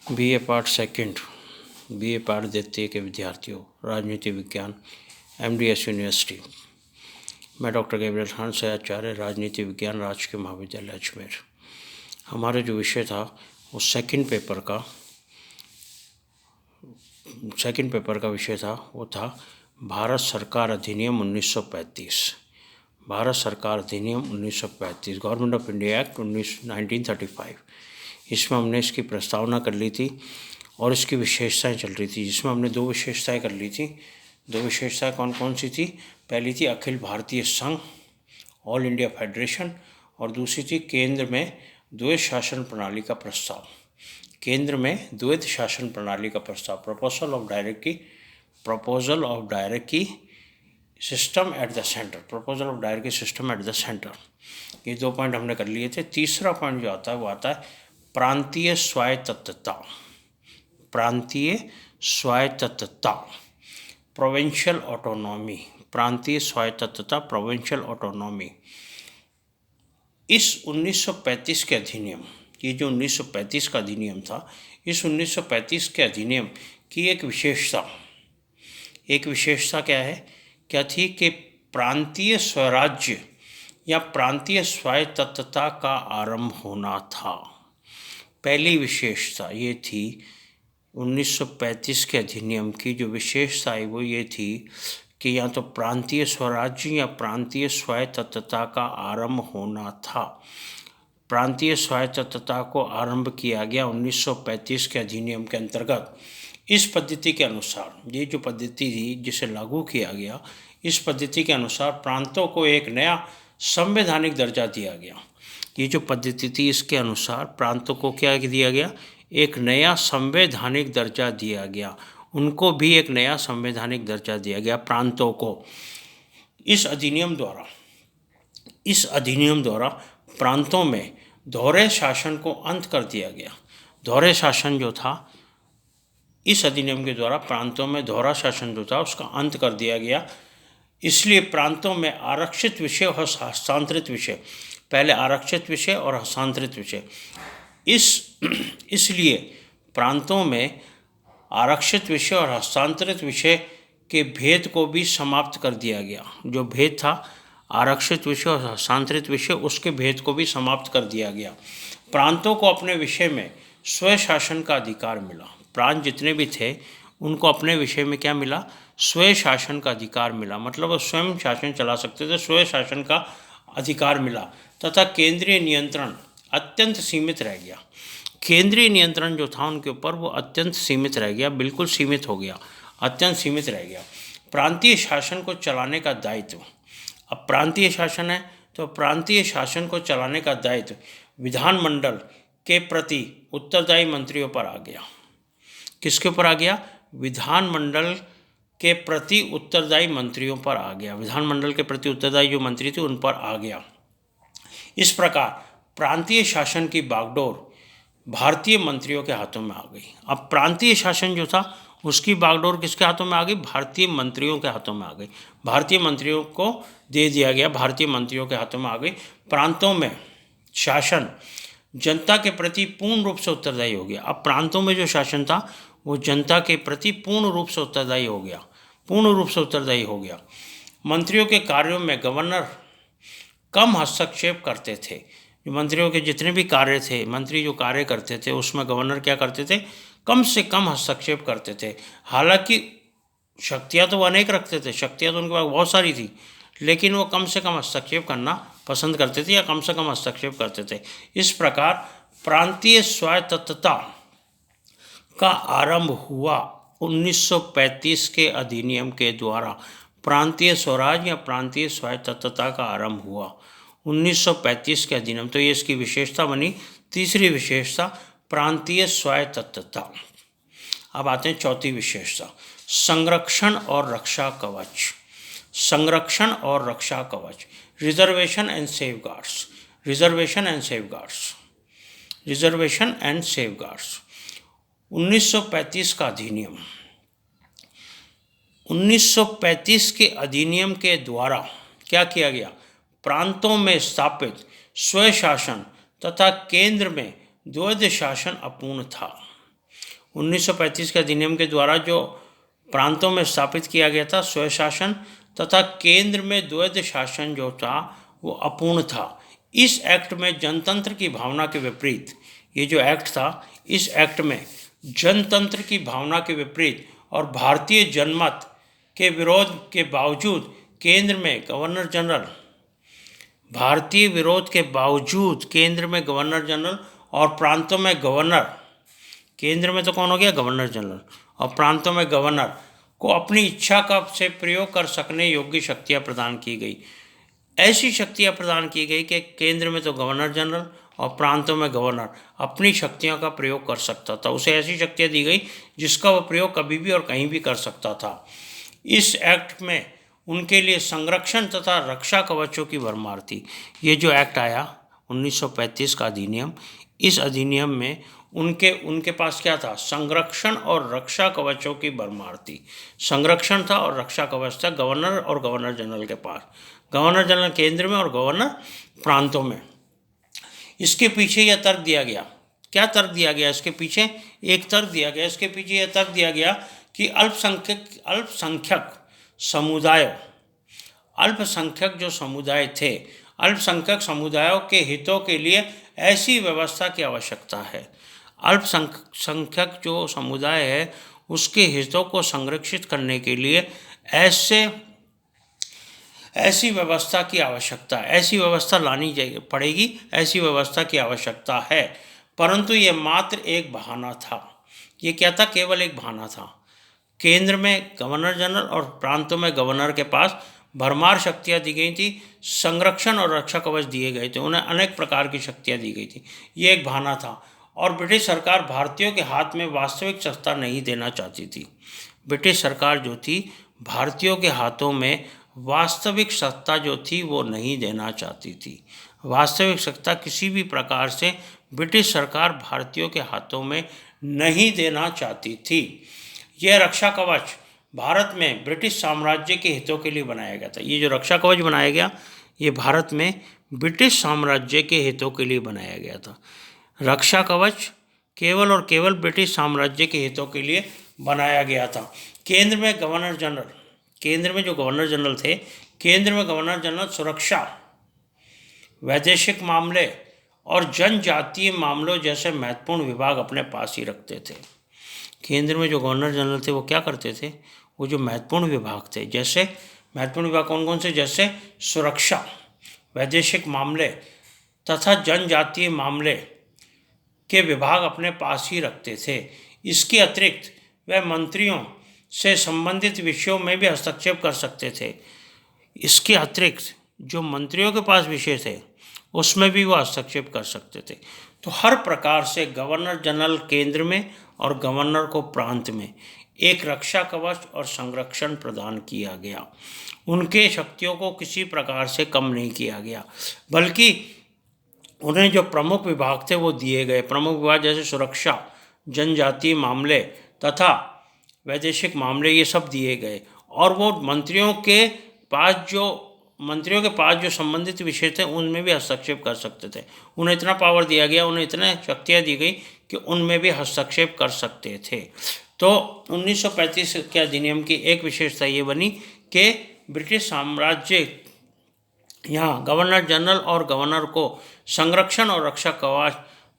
BA part second, BA part द्वितीय के विद्यार्थियों, राजनीति विज्ञान, एमडीएस यूनिवर्सिटी। मैं डॉक्टर गैब्रियल खान से आचार्य, राजनीति विज्ञान, राजकीय महाविद्यालय अजमेर। हमारा जो विषय था वो सेकंड पेपर का विषय था, वो था भारत सरकार अधिनियम 1935। भारत सरकार अधिनियम 1935, गवर्नमेंट ऑफ इंडिया एक्ट 1935। इसमें हमने इसकी प्रस्तावना कर ली थी और इसकी विशेषताएं चल रही थी, जिसमें हमने दो विशेषताएं कर ली थी। दो विशेषताएं कौन कौन सी थी? पहली थी अखिल भारतीय संघ, ऑल इंडिया फेडरेशन, और दूसरी थी केंद्र में द्वैध शासन प्रणाली का प्रस्ताव। केंद्र में द्वैध शासन प्रणाली का प्रस्ताव, proposal of dietary system at the centre, proposal of dietary system at the centre. ये दो पॉइंट हमने कर लिए थे। तीसरा पॉइंट जो आता है वो आता है प्रांतीय स्वायत्तता, प्रांतीय स्वायत्तता, प्रोविंशियल ऑटोनॉमी, प्रांतीय स्वायत्तता, प्रोविंशियल ऑटोनॉमी। इस 1935 के अधिनियम, ये जो 1935 का अधिनियम था, इस 1935 के अधिनियम की एक विशेषता क्या थी कि प्रांतीय स्वराज्य या प्रांतीय स्वायत्तता का आरंभ होना था। पहली विशेषता ये थी 1935 के अधिनियम की, जो विशेषता है वो ये थी कि या तो प्रांतीय स्वराज्य या प्रांतीय स्वायत्तता का आरंभ होना था। प्रांतीय स्वायत्तता को आरंभ किया गया 1935 के अधिनियम के अंतर्गत। इस पद्धति के अनुसार, ये जो पद्धति थी जिसे लागू किया गया, इस पद्धति के अनुसार प्रांतों को एक नया संवैधानिक दर्जा दिया गया। ये जो पद्धति थी इसके अनुसार प्रांतों को क्या दिया गया? एक नया संवैधानिक दर्जा दिया गया। उनको भी एक नया संवैधानिक दर्जा दिया गया प्रांतों को। इस अधिनियम द्वारा प्रांतों में दोहरे शासन को अंत कर दिया गया। दोहरे शासन जो था, इस अधिनियम के द्वारा प्रांतों में दोहरा शासन जो था उसका अंत कर दिया गया। इसलिए प्रांतों में आरक्षित विषय और हस्तांतरित विषय, पहले आरक्षित विषय और हस्तांतरित विषय, इसलिए प्रांतों में आरक्षित विषय और हस्तांतरित विषय के भेद को भी समाप्त कर दिया गया। जो भेद था आरक्षित विषय और हस्तांतरित विषय, उसके भेद को भी समाप्त कर दिया गया। प्रांतों को अपने विषय में स्वयं शासन का अधिकार मिला। प्रांत जितने भी थे उनको अपने विषय में क्या मिला? स्वयं शासन का अधिकार मिला। मतलब वो स्वयं शासन चला सकते थे, स्वयं शासन का अधिकार मिला। तथा केंद्रीय नियंत्रण अत्यंत सीमित रह गया। केंद्रीय नियंत्रण जो था उनके ऊपर वो अत्यंत सीमित रह गया, बिल्कुल सीमित हो गया, अत्यंत सीमित रह गया। प्रांतीय शासन को चलाने का दायित्व, अब प्रांतीय शासन है तो प्रांतीय शासन को चलाने का दायित्व विधानमंडल के प्रति उत्तरदायी मंत्रियों पर आ गया। किसके ऊपर आ गया? विधानमंडल के प्रति उत्तरदायी मंत्रियों पर आ गया। विधानमंडल के प्रति उत्तरदायी जो मंत्री थे उन पर आ गया। इस प्रकार प्रांतीय शासन की बागडोर भारतीय मंत्रियों के हाथों में आ गई। अब प्रांतीय शासन जो था उसकी बागडोर किसके हाथों में आ गई? भारतीय मंत्रियों के हाथों में आ गई। भारतीय मंत्रियों को दे दिया गया, भारतीय मंत्रियों के हाथों में आ गई। प्रांतों में शासन जनता के प्रति पूर्ण रूप से उत्तरदायी हो गया। अब प्रांतों में जो शासन था वो जनता के प्रति पूर्ण रूप से उत्तरदायी हो गया, पूर्ण रूप से उत्तरदायी हो गया। मंत्रियों के कार्यों में गवर्नर कम हस्तक्षेप करते थे। जो मंत्रियों के जितने भी कार्य थे, मंत्री जो कार्य करते थे उसमें गवर्नर क्या करते थे? कम से कम हस्तक्षेप करते थे। हालांकि शक्तियाँ तो वो अनेक रखते थे, शक्तियाँ तो उनके पास बहुत सारी थी, लेकिन वो कम से कम हस्तक्षेप करना पसंद करते थे या कम से कम हस्तक्षेप करते थे। इस प्रकार प्रांतीय स्वायत्तता का आरंभ हुआ 1935 के अधिनियम के द्वारा। प्रांतीय स्वराज या प्रांतीय स्वायत्तता का आरंभ हुआ 1935 के अधिनियम। तो ये इसकी विशेषता बनी। तीसरी विशेषता प्रांतीय स्वायत्तता। अब आते हैं चौथी विशेषता, संरक्षण और रक्षा कवच। संरक्षण और रक्षा कवच, reservation and safeguards, reservation and safeguards, reservation and safeguards. 1935 का अधिनियम, 1935 के अधिनियम के द्वारा क्या किया गया? प्रांतों में स्थापित स्वशासन तथा केंद्र में द्वैध शासन अपूर्ण था। 1935 के अधिनियम के द्वारा जो प्रांतों में स्थापित किया गया था स्वशासन तथा केंद्र में द्वैध शासन जो था वो अपूर्ण था। इस एक्ट में जनतंत्र की भावना के विपरीत, ये जो एक्ट था, इस एक्ट में जनतंत्र की भावना के विपरीत और भारतीय जनमत के विरोध के बावजूद केंद्र में गवर्नर जनरल, भारतीय विरोध के बावजूद केंद्र में गवर्नर जनरल और प्रांतों में गवर्नर, केंद्र में तो कौन हो गया, गवर्नर जनरल, और प्रांतों में गवर्नर को अपनी इच्छा का से प्रयोग कर सकने योग्य शक्तियां प्रदान की गई। ऐसी शक्तियां प्रदान की गई कि केंद्र में तो गवर्नर जनरल और प्रांतों में गवर्नर अपनी शक्तियों का प्रयोग कर सकता था। उसे ऐसी शक्तियां दी गई जिसका वह प्रयोग कभी भी और कहीं भी कर सकता था। इस एक्ट में उनके लिए संरक्षण तथा रक्षा कवचों की भरमार थी। ये जो एक्ट आया 1935 का अधिनियम, इस अधिनियम में उनके पास क्या था, संरक्षण और रक्षा कवचों की भरमार थी। संरक्षण था और रक्षा कवच था गवर्नर और गवर्नर जनरल के पास, गवर्नर जनरल केंद्र में और गवर्नर प्रांतों में। इसके पीछे यह तर्क दिया गया, क्या तर्क दिया गया इसके पीछे, एक तर्क दिया गया इसके पीछे, यह तर्क दिया गया कि अल्पसंख्यक जो समुदाय थे, अल्पसंख्यक समुदायों के हितों के लिए ऐसी व्यवस्था की आवश्यकता है। अल्पसंख्यक जो समुदाय है उसके हितों को संरक्षित करने के लिए ऐसी व्यवस्था की आवश्यकता, ऐसी व्यवस्था लानी पड़ेगी, ऐसी व्यवस्था की आवश्यकता है। परंतु ये मात्र एक बहाना था। ये क्या था, केवल एक बहाना था। केंद्र में गवर्नर जनरल और प्रांतों में गवर्नर के पास भरमार शक्तियाँ दी गई थी, संरक्षण और रक्षा कवच दिए गए थे, उन्हें अनेक प्रकार की शक्तियाँ दी गई थी। ये एक बहाना था और ब्रिटिश सरकार भारतीयों के हाथ में वास्तविक सत्ता नहीं देना चाहती थी। ब्रिटिश सरकार जो थी भारतीयों के हाथों में वास्तविक सत्ता जो थी वो नहीं देना चाहती थी। वास्तविक सत्ता किसी भी प्रकार से ब्रिटिश सरकार भारतीयों के हाथों में नहीं देना चाहती थी। यह रक्षा कवच भारत में ब्रिटिश साम्राज्य के हितों के लिए बनाया गया था। ये जो रक्षा कवच बनाया गया ये भारत में ब्रिटिश साम्राज्य के हितों के लिए बनाया गया था। रक्षा कवच केवल और केवल ब्रिटिश साम्राज्य के हितों के लिए बनाया गया था। केंद्र में गवर्नर जनरल, केंद्र में जो गवर्नर जनरल थे, केंद्र में गवर्नर जनरल सुरक्षा, वैदेशिक मामले और जनजातीय मामलों जैसे महत्वपूर्ण विभाग अपने पास ही रखते थे। केंद्र में जो गवर्नर जनरल थे वो क्या करते थे, वो जो महत्वपूर्ण विभाग थे, जैसे महत्वपूर्ण विभाग कौन कौन से, जैसे सुरक्षा, वैदेशिक मामले तथा जनजातीय मामले के विभाग अपने पास ही रखते थे। इसके अतिरिक्त वह मंत्रियों से संबंधित विषयों में भी हस्तक्षेप कर सकते थे। इसके अतिरिक्त जो मंत्रियों के पास विषय थे उसमें भी वो हस्तक्षेप कर सकते थे। तो हर प्रकार से गवर्नर जनरल केंद्र में और गवर्नर को प्रांत में एक रक्षा कवच और संरक्षण प्रदान किया गया। उनके शक्तियों को किसी प्रकार से कम नहीं किया गया, बल्कि उन्हें जो प्रमुख विभाग थे वो दिए गए। प्रमुख विभाग जैसे सुरक्षा, जनजातीय मामले तथा वैदेशिक मामले, ये सब दिए गए। और वो मंत्रियों के पास जो संबंधित विषय थे उनमें भी हस्तक्षेप कर सकते थे। उन्हें इतना पावर दिया गया, उन्हें इतने शक्तियाँ दी गई कि उनमें भी हस्तक्षेप कर सकते थे। तो 1935 के अधिनियम की एक विशेषता ये बनी कि ब्रिटिश साम्राज्य यहाँ गवर्नर जनरल और गवर्नर को संरक्षण और रक्षा कवच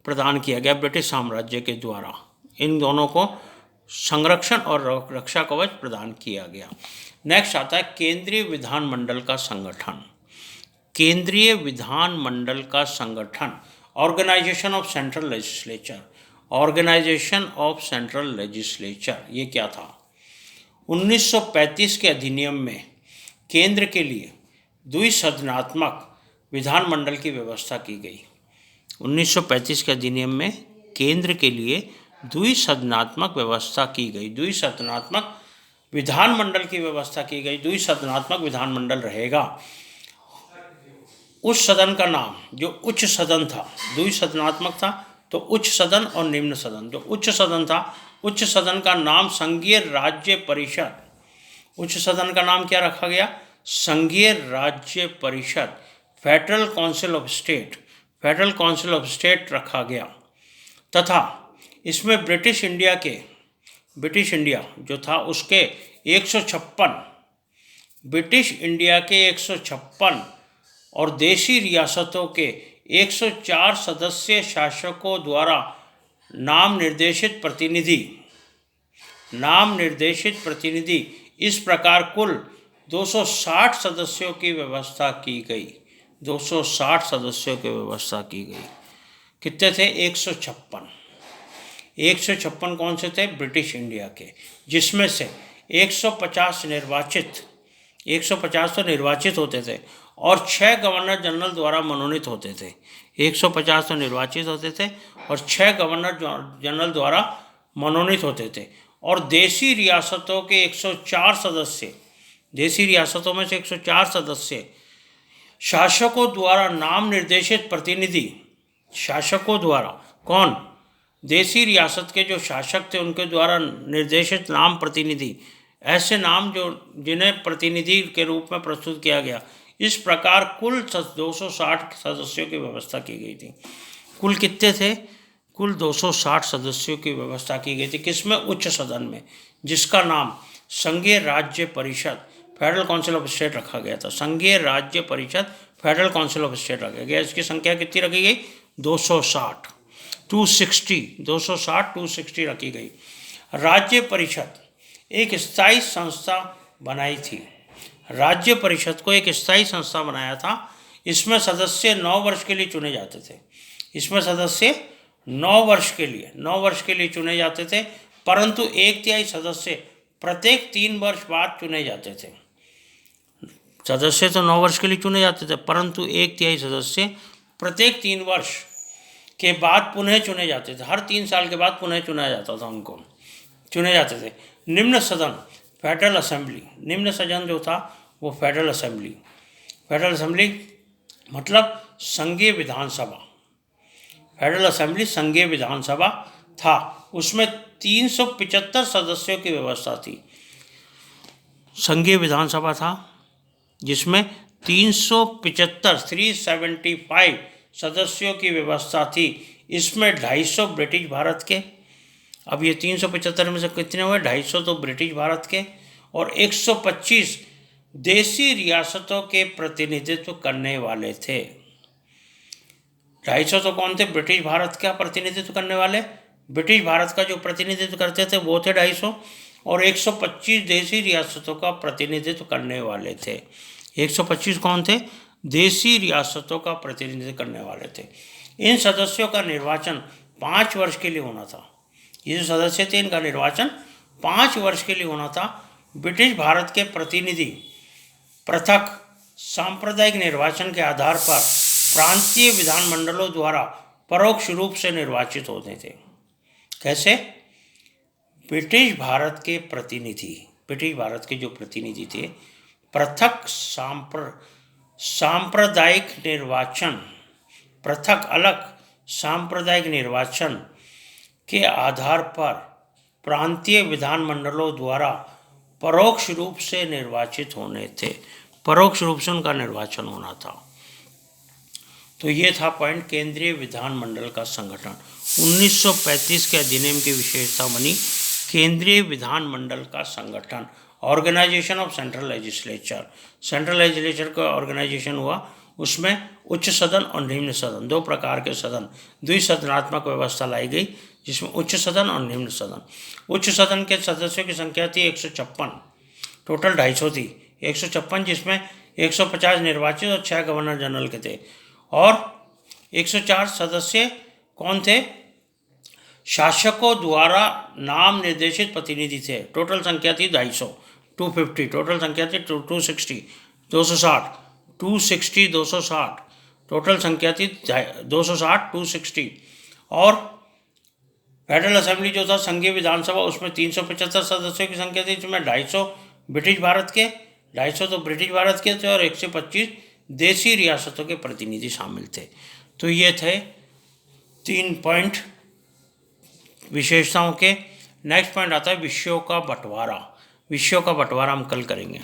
प्रदान किया गया ब्रिटिश साम्राज्य के द्वारा। इन दोनों को संरक्षण और रक्षा कवच प्रदान किया गया। नेक्स्ट आता है केंद्रीय विधानमंडल का संगठन। केंद्रीय विधानमंडल का संगठन, organisation of central legislature, organisation of central legislature, ये क्या था। 1935 के अधिनियम में केंद्र के लिए द्विसदनात्मक विधानमंडल की व्यवस्था की गई। 1935 के अधिनियम में केंद्र के लिए द्विसदनात्मक व्यवस्था की गई, द्विसदनात्मक विधानमंडल की व्यवस्था की गई। द्विसदनात्मक विधानमंडल रहेगा। उस सदन का नाम, जो उच्च सदन था, द्विसदनात्मक था तो उच्च सदन और निम्न सदन। जो उच्च सदन था, उच्च सदन का नाम संघीय राज्य परिषद, उच्च सदन का नाम क्या रखा गया, संघीय राज्य परिषद, federal council of state, federal council of state रखा गया। तथा इसमें ब्रिटिश इंडिया जो था उसके 156, ब्रिटिश इंडिया के 156 और देशी रियासतों के 104 सदस्य शासकों द्वारा नाम निर्देशित प्रतिनिधि इस प्रकार कुल 260 सदस्यों की व्यवस्था की गई। 260 सदस्यों की व्यवस्था की गई। कितने थे? 156। 156 कौन से थे? ब्रिटिश इंडिया के, जिसमें से 150 तो निर्वाचित होते थे और 6 गवर्नर जनरल द्वारा मनोनीत होते थे। 150 तो निर्वाचित होते थे और 6 गवर्नर जनरल द्वारा मनोनीत होते थे। और देशी रियासतों के 104 सदस्य, देशी रियासतों में से 104 सदस्य शासकों द्वारा नाम निर्देशित प्रतिनिधि, शासकों द्वारा, कौन? देशी रियासत के जो शासक थे उनके द्वारा निर्देशित नाम प्रतिनिधि, ऐसे नाम जो जिन्हें प्रतिनिधि के रूप में प्रस्तुत किया गया। इस प्रकार कुल 260 सदस्यों की व्यवस्था की गई थी। कुल कितने थे? कुल 260 सदस्यों की व्यवस्था की गई थी। किसमें? उच्च सदन में, जिसका नाम संघीय राज्य परिषद, फेडरल काउंसिल ऑफ स्टेट रखा गया था। संघीय राज्य परिषद, फेडरल काउंसिल ऑफ स्टेट रखा गया। इसकी संख्या कितनी रखी गई? 260, 260 रखी गई। राज्य परिषद एक स्थायी संस्था बनाई थी। राज्य परिषद को एक स्थायी संस्था बनाया था। इसमें सदस्य 9 वर्ष के लिए चुने जाते थे। इसमें सदस्य 9 वर्ष के लिए चुने जाते थे, परंतु 1/3 सदस्य प्रत्येक 3 वर्ष बाद चुने जाते थे। सदस्य तो 9 वर्ष के लिए चुने जाते थे, परंतु 1/3 सदस्य प्रत्येक 3 वर्ष के बाद पुनः चुने जाते थे। हर 3 साल के बाद पुनः चुना जाता था, उनको चुने जाते थे। निम्न सदन, फेडरल असेंबली, निम्न सदन जो था वो फेडरल असेंबली मतलब संघीय विधानसभा। फेडरल असेंबली संघीय विधानसभा था। उसमें 375 सदस्यों की व्यवस्था थी। संघीय विधानसभा था जिसमें 375 सदस्यों की व्यवस्था थी। इसमें 250 ब्रिटिश भारत के, अब ये 375 में से कितने हुए? 250 तो ब्रिटिश भारत के और 125 देशी रियासतों के प्रतिनिधित्व करने वाले थे। 250 तो कौन थे? ब्रिटिश भारत का प्रतिनिधित्व करने वाले, ब्रिटिश भारत का जो प्रतिनिधित्व करते थे वो थे 250, और 125 देशी रियासतों का प्रतिनिधित्व करने वाले थे। 125 कौन थे? देशी रियासतों का प्रतिनिधित्व करने वाले थे। इन सदस्यों का निर्वाचन 5 वर्ष के लिए होना था। ये जो सदस्य थे इनका निर्वाचन 5 वर्ष के लिए होना था। ब्रिटिश भारत के प्रतिनिधि पृथक सांप्रदायिक निर्वाचन के आधार पर प्रांतीय विधानमंडलों द्वारा परोक्ष रूप से निर्वाचित होते थे। कैसे? ब्रिटिश भारत के जो प्रतिनिधि थे, पृथक सांप्रदायिक निर्वाचन, पृथक अलग सांप्रदायिक निर्वाचन के आधार पर प्रांतीय विधानमंडलों द्वारा परोक्ष रूप से निर्वाचित होने थे। परोक्ष रूप से उनका निर्वाचन होना था। तो ये था पॉइंट, केंद्रीय विधानमंडल का संगठन। 1935 के अधिनियम की विशेषता बनी केंद्रीय विधानमंडल का संगठन, organisation of central legislature. Central legislature का ऑर्गेनाइजेशन हुआ, उसमें उच्च सदन और निम्न सदन, 2 प्रकार के सदन, द्विसदनात्मक व्यवस्था लाई गई, जिसमें उच्च सदन और निम्न सदन। उच्च सदन के सदस्यों की संख्या थी 156, टोटल 250 थी। 156 जिसमें 150 निर्वाचित और 6 गवर्नर जनरल के थे, और 104 सदस्य कौन थे? शासकों द्वारा नाम निर्देशित प्रतिनिधि थे। टोटल संख्या थी 250, 250, टोटल संख्या थी 260, 260, टोटल संख्या थी 260, 260। और फेडरल असेंबली जो था संघीय विधानसभा, उसमें 375 सदस्यों की संख्या थी, जिसमें 250 ब्रिटिश भारत के, 250 तो ब्रिटिश भारत के थे और 125 देशी रियासतों के प्रतिनिधि शामिल थे। तो ये थे 3 पॉइंट विशेषताओं के। नेक्स्ट पॉइंट आता है विषयों का बंटवारा। विषयों का बंटवारा हम कल करेंगे।